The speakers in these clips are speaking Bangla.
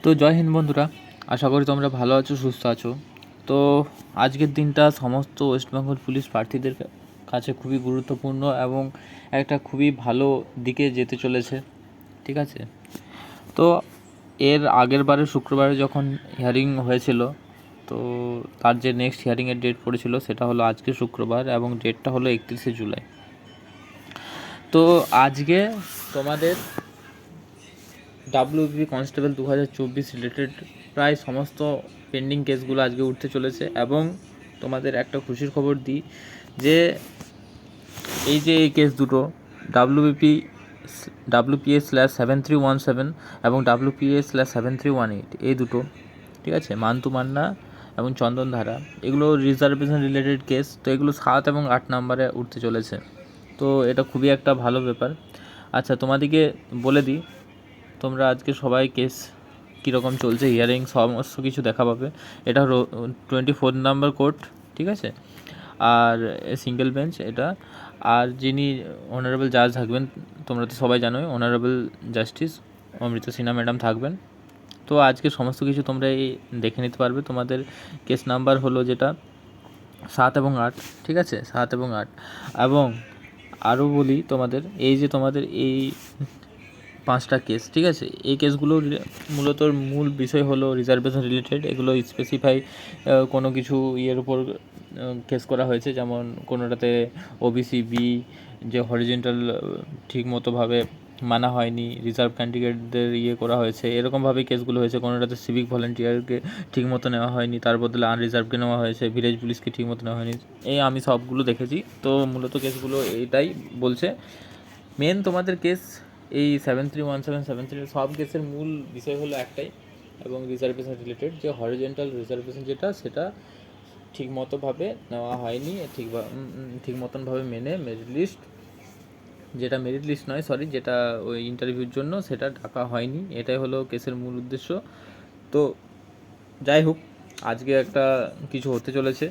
তো জয় হিন্দ বন্ধুরা, আশা করি তোমরা ভালো আছো, সুস্থ আছো। তো আজকের দিনটা সমস্ত ওয়েস্টবেঙ্গল পুলিশ প্রার্থীদের কাছে খুবই গুরুত্বপূর্ণ এবং একটা খুবই ভালো দিকে যেতে চলেছে, ঠিক আছে। তো এর আগের বারে শুক্রবারে যখন হিয়ারিং হয়েছিল, তো তার যে নেক্সট হিয়ারিংয়ের ডেট পড়েছিল সেটা হলো আজকে শুক্রবার এবং ডেটটা হলো 31শে জুলাই। তো আজকে তোমাদের ডাব্লিউবি কনস্টেবল 2024 রিলেটেড প্রায় সমস্ত পেন্ডিং কেসগুলো আজকে উঠতে চলেছে। এবং তোমাদের একটা খুশির খবর দিই যে এই কেস দুটো WPA/7317 এবং WPA/7318 এই দুটো, ঠিক আছে, মান্তু মান্না এবং চন্দন ধারা, এগুলো রিজার্ভেশন রিলেটেড কেস। তো এগুলো 7 এবং 8 নম্বরে উঠতে চলেছে। তো এটা খুবই একটা ভালো ব্যাপার। আচ্ছা, তোমাদেরকে বলে দিই, তোমরা আজকে সবাই কেস কীরকম চলছে, হিয়ারিং সমস্ত কিছু দেখা পাবে। এটা 24 নম্বর কোর্ট, ঠিক আছে, আর সিঙ্গেল বেঞ্চ এটা। আর যিনি অনারেবল জাজ থাকবেন, তোমরা তো সবাই জানোই, honourable justice Amrita Sinha madam থাকবেন। তো আজকে সমস্ত কিছু তোমরা এই দেখে নিতে পারবে। তোমাদের কেস নাম্বার হলো যেটা 7 এবং 8, ঠিক আছে, 7 এবং 8। এবং আরও বলি তোমাদের, এই যে তোমাদের এই 5টা কেস, ঠিক আছে, এই কেসগুলোর মূলত মূল বিষয় হলো রিজার্ভেশন রিলেটেড। এগুলো স্পেসিফাই কোনো কিছু ইয়ের উপর কেস করা হয়েছে, যেমন কোনোটাতে ওবিসি বি যে হরিজেন্টাল ঠিকমতোভাবে মানা হয়নি, রিজার্ভ ক্যান্ডিডেটদের করা হয়েছে, এরকমভাবে কেসগুলো হয়েছে। কোনোটাতে সিভিক ভলেন্টিয়ারকে ঠিকমতো নেওয়া হয়নি, তার বদলে আনরিজার্ভকে নেওয়া হয়েছে, ভিলেজ পুলিশকে ঠিকমতো নেওয়া হয়নি। এই আমি সবগুলো দেখেছি। তো মূলত কেসগুলো এইটাই বলছে। মেন তোমাদের কেস এই 7317 সব কেসের মূল বিষয় হলো একটাই, এবং রিজার্ভেশন রিলেটেড, যে হরিজেন্টাল রিজার্ভেশন সেটা ঠিক মতোভাবে নেওয়া হয়নি, ঠিক মতনভাবে মেনে মেরিট লিস্ট নয়, যেটা ওই ইন্টারভিউর জন্য সেটা ডাকা হয়নি। এটাই হলো কেসের মূল উদ্দেশ্য। তো যাই হোক, আজকে একটা কিছু হতে চলেছে।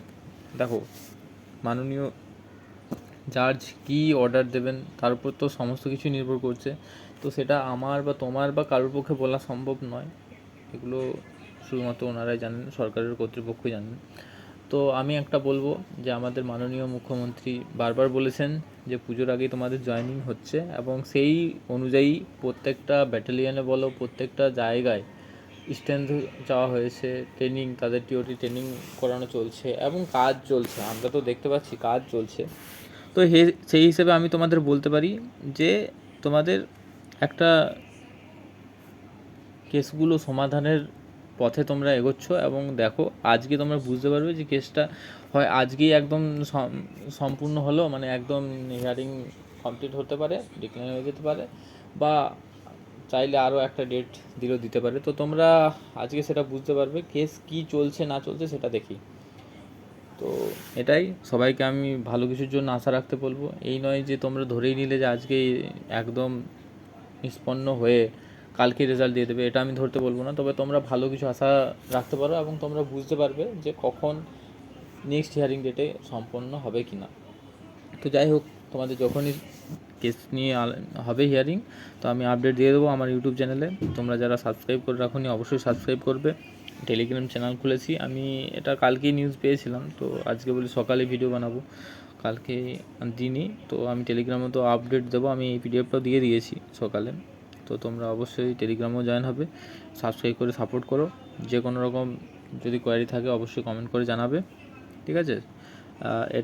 দেখো, মাননীয় জাজ কী অর্ডার দেবেন তার উপর তো সমস্ত কিছু নির্ভর করছে। তো সেটা আমার বা তোমার বা কারোর পক্ষে বলা সম্ভব নয়। এগুলো শুধুমাত্র ওনারাই জানেন, সরকারের কর্তৃপক্ষই জানেন। তো আমি একটা বলবো যে আমাদের মাননীয় মুখ্যমন্ত্রী বারবার বলেছেন যে পুজোর আগেই তোমাদের জয়েনিং হচ্ছে, এবং সেই অনুযায়ী প্রত্যেকটা ব্যাটালিয়নে বলো, প্রত্যেকটা জায়গায় স্ট্রেংথ চাওয়া হয়েছে, ট্রেনিং, তাদের টিওটি ট্রেনিং করানো চলছে এবং কাজ চলছে। আমরা তো দেখতে পাচ্ছি কাজ চলছে। তো সেই হিসেবে আমি তোমাদের বলতে পারি যে তোমাদের একটা কেসগুলো সমাধানের পথে তোমরা এগোচ্ছ। এবং দেখো, আজকে তোমরা বুঝতে পারবে যে কেসটা হয় আজকেই একদম সম্পূর্ণ হলো, মানে একদম হিয়ারিং কমপ্লিট হতে পারে, ডিক্লাইন হয়ে যেতে পারে, বা চাইলে আরও একটা ডেট দিতে পারে। তো তোমরা আজকে সেটা বুঝতে পারবে কেস কি চলছে না চলছে সেটা দেখি। তো এটাই, সবাইকে আমি ভালো কিছুর জন্য আশা রাখতে বলবো। এই নয় যে তোমরা ধরেই নিলে যে আজকে একদম নিষ্পন্ন হয়ে কালকে রেজাল্ট দিয়ে দেবে, এটা আমি ধরতে বলবো না। তবে তোমরা ভালো কিছু আশা রাখতে পারো এবং তোমরা বুঝতে পারবে যে কখন নেক্সট হিয়ারিং ডেটে সম্পন্ন হবে কি না। তো যাই হোক, তোমাদের যখনই কেস নিয়ে হবে হিয়ারিং, তো আমি আপডেট দিয়ে দেবো আমার ইউটিউব চ্যানেলে। তোমরা যারা সাবস্ক্রাইব করে রাখোনি অবশ্যই সাবস্ক্রাইব করবে। টেলিগ্রাম চ্যানেল খুলেছি আমি, এটা কালকেই নিউজ পেয়েছিলাম, তো আজকে বলি সকালে ভিডিও বানাবো, কালকে দিনই। তো আমি টেলিগ্রামে তো আপডেট দেবো, আমি এই পিডিএফটাও দিয়ে দিয়েছি সকালে। তো তোমরা অবশ্যই টেলিগ্রামেও জয়েন হবে, সাবস্ক্রাইব করে সাপোর্ট করো। যে কোনো রকম যদি কোয়ারি থাকে অবশ্যই কমেন্ট করে জানাবে, ঠিক আছে। এটা